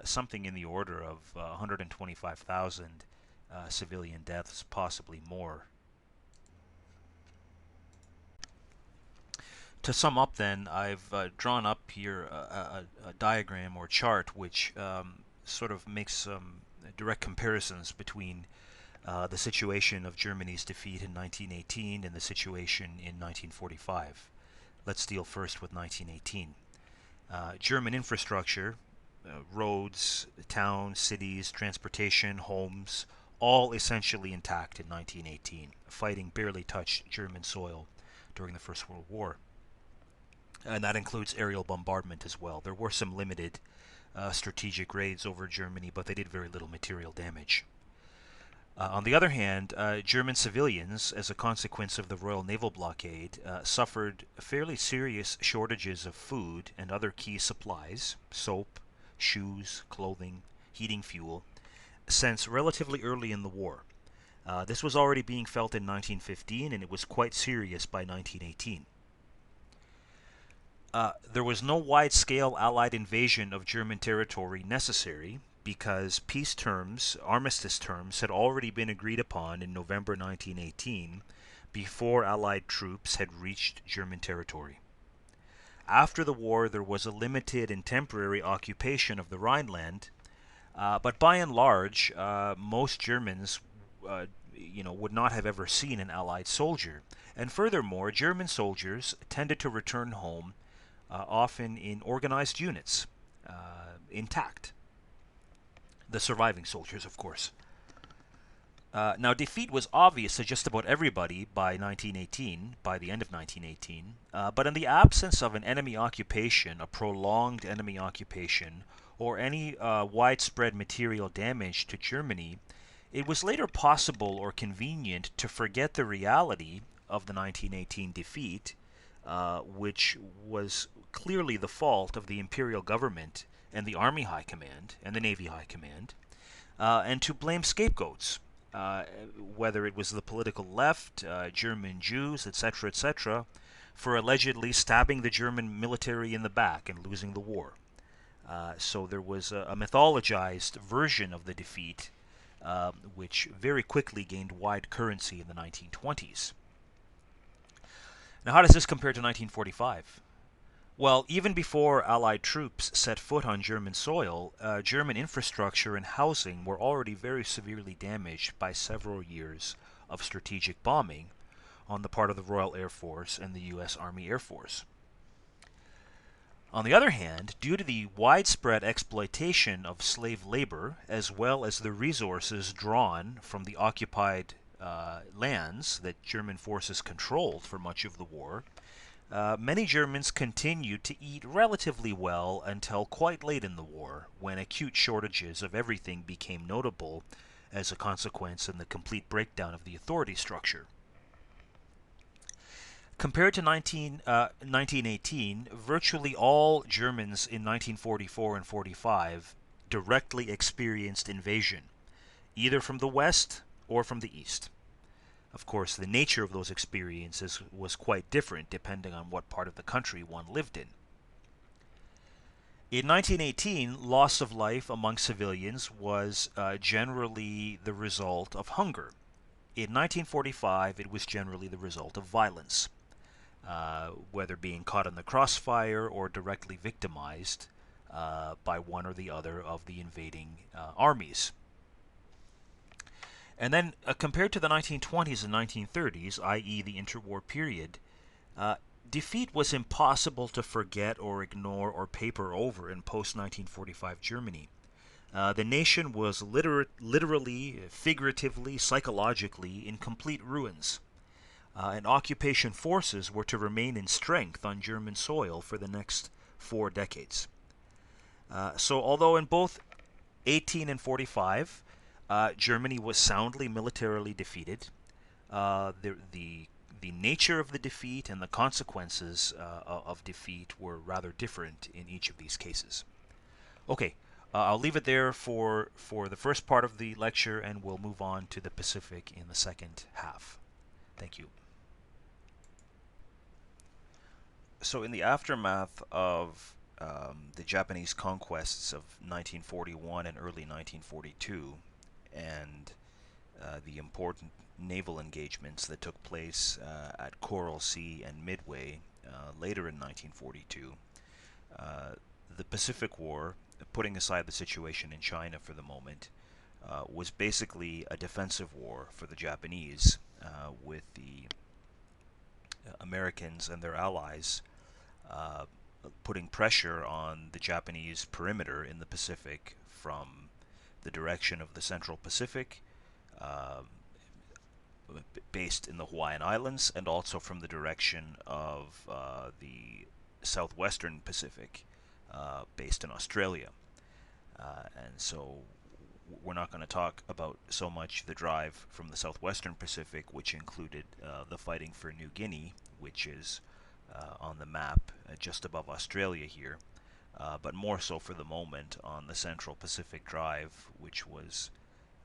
something in the order of 125,000 civilian deaths, possibly more. To sum up, then, I've drawn up here a diagram or chart which sort of makes some direct comparisons between the situation of Germany's defeat in 1918 and the situation in 1945. Let's deal first with 1918. German infrastructure, roads, towns, cities, transportation, homes, all essentially intact in 1918. Fighting barely touched German soil during the First World War. And that includes aerial bombardment as well. There were some limited strategic raids over Germany, but they did very little material damage. On the other hand, German civilians, as a consequence of the Royal Naval Blockade, suffered fairly serious shortages of food and other key supplies, soap, shoes, clothing, heating fuel, since relatively early in the war. This was already being felt in 1915, and it was quite serious by 1918. There was no wide-scale Allied invasion of German territory necessary because peace terms, armistice terms, had already been agreed upon in November 1918 before Allied troops had reached German territory. After the war, there was a limited and temporary occupation of the Rhineland, but by and large, most Germans would not have ever seen an Allied soldier. And furthermore, German soldiers tended to return home often in organized units, intact. The surviving soldiers, of course. Now, defeat was obvious to just about everybody by 1918, by the end of 1918, but in the absence of an enemy occupation, a prolonged enemy occupation, or any widespread material damage to Germany, it was later possible or convenient to forget the reality of the 1918 defeat, which was clearly the fault of the imperial government and the Army High Command and the Navy High Command, and to blame scapegoats, whether it was the political left, German Jews, etc., etc., for allegedly stabbing the German military in the back and losing the war. So there was a mythologized version of the defeat, which very quickly gained wide currency in the 1920s. Now, how does this compare to 1945? Well, even before Allied troops set foot on German soil, German infrastructure and housing were already very severely damaged by several years of strategic bombing on the part of the Royal Air Force and the U.S. Army Air Force. On the other hand, due to the widespread exploitation of slave labor, as well as the resources drawn from the occupied lands that German forces controlled for much of the war, many Germans continued to eat relatively well until quite late in the war, when acute shortages of everything became notable as a consequence in the complete breakdown of the authority structure. Compared to 1918, virtually all Germans in 1944 and 45 directly experienced invasion, either from the west or from the east. Of course, the nature of those experiences was quite different depending on what part of the country one lived in. In 1918, loss of life among civilians was generally the result of hunger. In 1945, it was generally the result of violence, whether being caught in the crossfire or directly victimized by one or the other of the invading armies. And then, compared to the 1920s and 1930s, i.e. the interwar period, defeat was impossible to forget or ignore or paper over in post-1945 Germany. The nation was literally, figuratively, psychologically in complete ruins, and occupation forces were to remain in strength on German soil for the next 4 decades. So although in both 18 and 45, Germany was soundly militarily defeated, the nature of the defeat and the consequences of defeat were rather different in each of these cases. Okay, I'll leave it there for the first part of the lecture, and we'll move on to the Pacific in the second half. Thank you. So in the aftermath of the Japanese conquests of 1941 and early 1942, and the important naval engagements that took place at Coral Sea and Midway later in 1942, the Pacific War, putting aside the situation in China for the moment, was basically a defensive war for the Japanese, with the Americans and their allies uh, putting pressure on the Japanese perimeter in the Pacific from the direction of the Central Pacific, uh, based in the Hawaiian Islands, and also from the direction of the southwestern Pacific, based in Australia. And so we're not going to talk about so much the drive from the southwestern Pacific, which included the fighting for New Guinea, which is on the map just above Australia here, but more so for the moment on the Central Pacific Drive, which was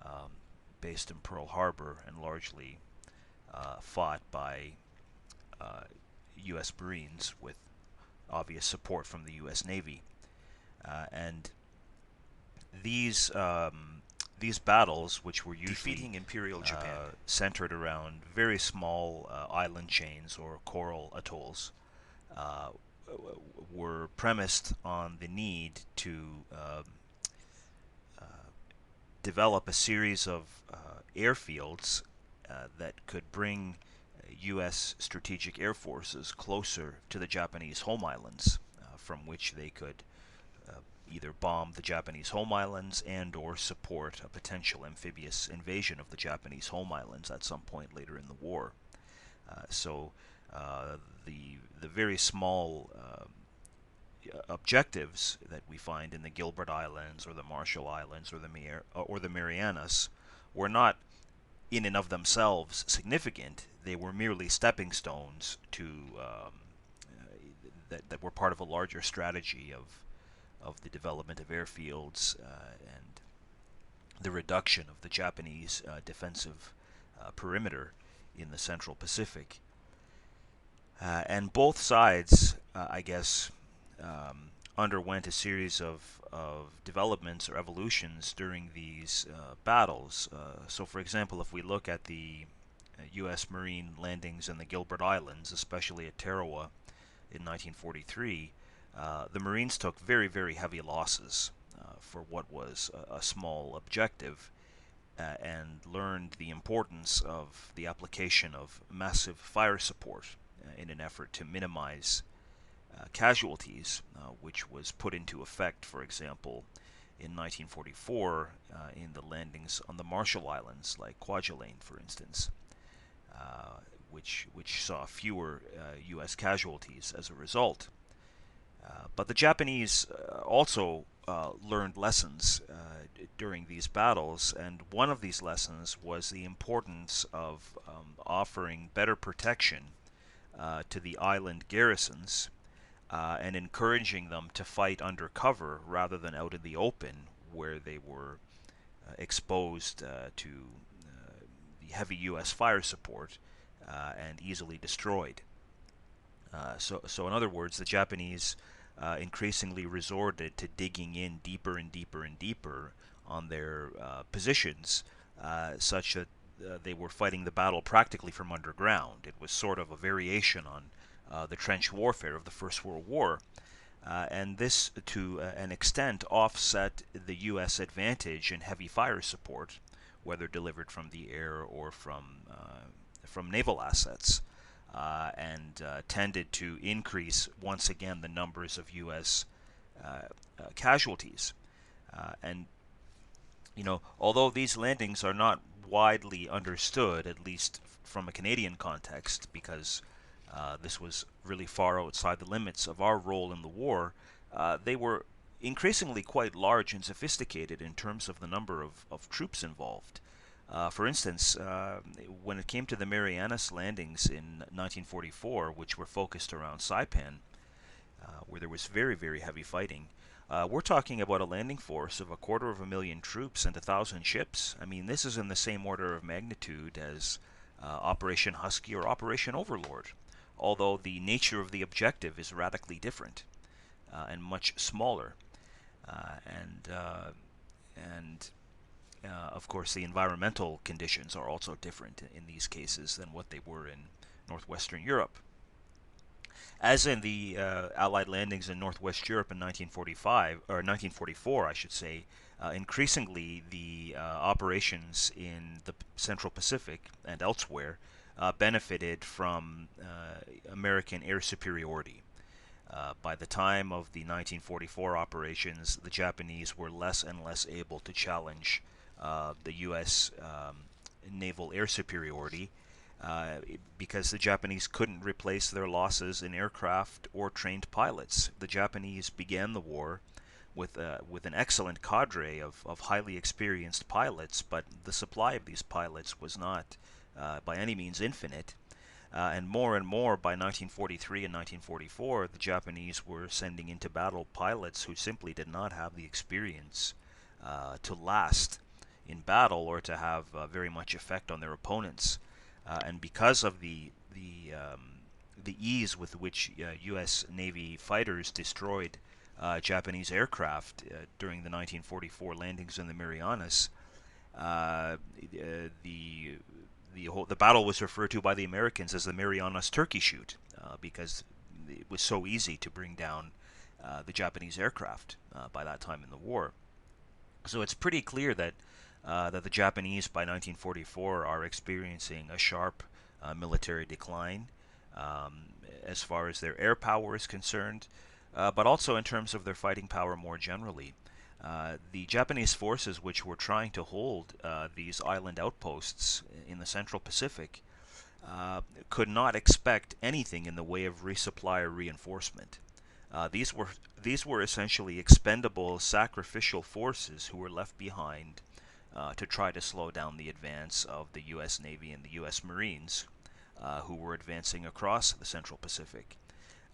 um, based in Pearl Harbor and largely fought by U.S. Marines with obvious support from the U.S. Navy. And these battles, which were usually Defeating Imperial Japan. centered around very small island chains or coral atolls, uh, were premised on the need to uh, develop a series of airfields that could bring U.S. strategic air forces closer to the Japanese home islands, from which they could either bomb the Japanese home islands and or support a potential amphibious invasion of the Japanese home islands at some point later in the war. So the very small objectives that we find in the Gilbert Islands or the Marshall Islands or the Marianas were not in and of themselves significant. They were merely stepping stones to that were part of a larger strategy of the development of airfields and the reduction of the Japanese defensive perimeter in the Central Pacific. And both sides, I guess, underwent a series of developments or evolutions during these battles. So, for example, if we look at the U.S. Marine landings in the Gilbert Islands, especially at Tarawa in 1943, the Marines took very, very heavy losses for what was a small objective, and learned the importance of the application of massive fire support in an effort to minimize casualties, which was put into effect, for example, in 1944 in the landings on the Marshall Islands, like Kwajalein, for instance, which saw fewer U.S. casualties as a result. But the Japanese also learned lessons during these battles, and one of these lessons was the importance of offering better protection to the island garrisons and encouraging them to fight under cover rather than out in the open, where they were exposed to the heavy U.S. fire support and easily destroyed. So in other words, the Japanese increasingly resorted to digging in deeper and deeper and deeper on their positions, such that they were fighting the battle practically from underground. It was sort of a variation on the trench warfare of the First World War. And this, to an extent, offset the U.S. advantage in heavy fire support, whether delivered from the air or from naval assets. And tended to increase once again the numbers of U.S. Casualties. And although these landings are not widely understood, at least from a Canadian context, because this was really far outside the limits of our role in the war, they were increasingly quite large and sophisticated in terms of the number of troops involved. For instance, when it came to the Marianas landings in 1944, which were focused around Saipan, where there was very, very heavy fighting, we're talking about a landing force of 250,000 troops and 1,000 ships. I mean, this is in the same order of magnitude as Operation Husky or Operation Overlord, although the nature of the objective is radically different. and much smaller. And of course, the environmental conditions are also different in these cases than what they were in northwestern Europe. As in the Allied landings in northwest Europe in 1945 or 1944, I should say, increasingly the operations in the Central Pacific and elsewhere benefited from American air superiority. By the time of the 1944 operations, the Japanese were less and less able to challenge the U.S. Naval air superiority because the Japanese couldn't replace their losses in aircraft or trained pilots. The Japanese began the war with an excellent cadre of highly experienced pilots, but the supply of these pilots was not by any means infinite. And more by 1943 and 1944, the Japanese were sending into battle pilots who simply did not have the experience to last in battle or to have very much effect on their opponents. And because of the ease with which U.S. Navy fighters destroyed Japanese aircraft during the 1944 landings in the Marianas, the battle was referred to by the Americans as the Marianas Turkey Shoot because it was so easy to bring down the Japanese aircraft by that time in the war. So it's pretty clear that the Japanese by 1944 are experiencing a sharp military decline as far as their air power is concerned, but also in terms of their fighting power more generally. The Japanese forces which were trying to hold these island outposts in the Central Pacific could not expect anything in the way of resupply or reinforcement. These were essentially expendable, sacrificial forces who were left behind to try to slow down the advance of the U.S. Navy and the U.S. Marines, who were advancing across the Central Pacific.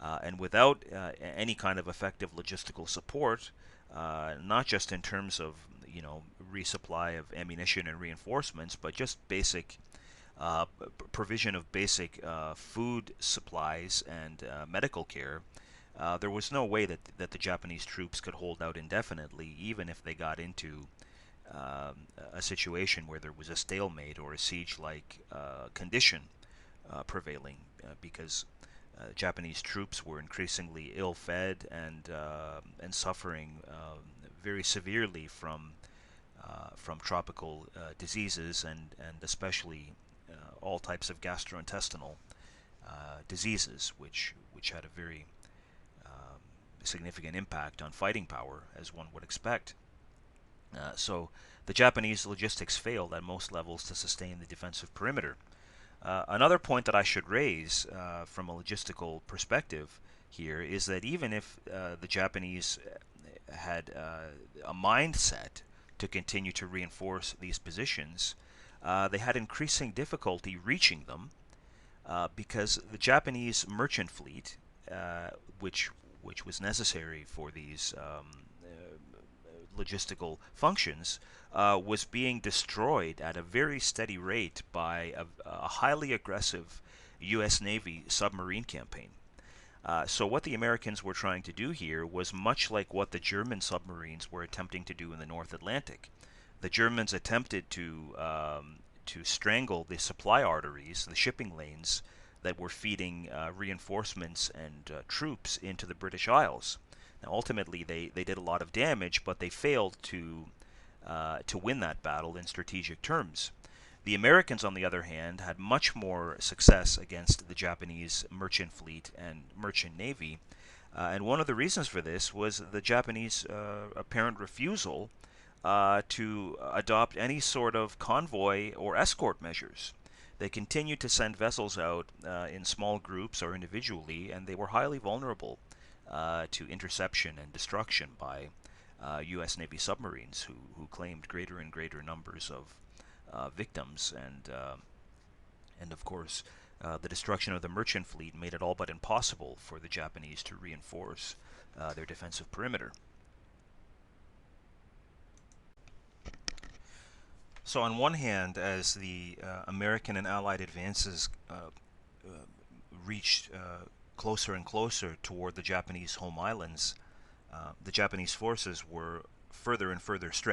And without any kind of effective logistical support, not just in terms of resupply of ammunition and reinforcements, but just basic provision of basic food supplies and medical care, there was no way that the Japanese troops could hold out indefinitely, even if they got into a situation where there was a stalemate or a siege-like condition prevailing, because Japanese troops were increasingly ill-fed and suffering very severely from tropical diseases and especially all types of gastrointestinal diseases, which had a very significant impact on fighting power, as one would expect. So the Japanese logistics failed at most levels to sustain the defensive perimeter. Another point that I should raise from a logistical perspective here is that even if the Japanese had a mindset to continue to reinforce these positions, they had increasing difficulty reaching them because the Japanese merchant fleet, which was necessary for these logistical functions, was being destroyed at a very steady rate by a highly aggressive U.S. Navy submarine campaign. So what the Americans were trying to do here was much like what the German submarines were attempting to do in the North Atlantic. The Germans attempted to strangle the supply arteries, the shipping lanes that were feeding reinforcements and troops into the British Isles. Now, ultimately, they did a lot of damage, but they failed to win that battle in strategic terms. The Americans, on the other hand, had much more success against the Japanese merchant fleet and merchant navy, and one of the reasons for this was the Japanese apparent refusal to adopt any sort of convoy or escort measures. They continued to send vessels out in small groups or individually, and they were highly vulnerable to interception and destruction by U.S. Navy submarines who claimed greater and greater numbers of victims, and of course the destruction of the merchant fleet made it all but impossible for the Japanese to reinforce their defensive perimeter. So on one hand, as the American and Allied advances reached closer and closer toward the Japanese home islands, the Japanese forces were further and further stretched.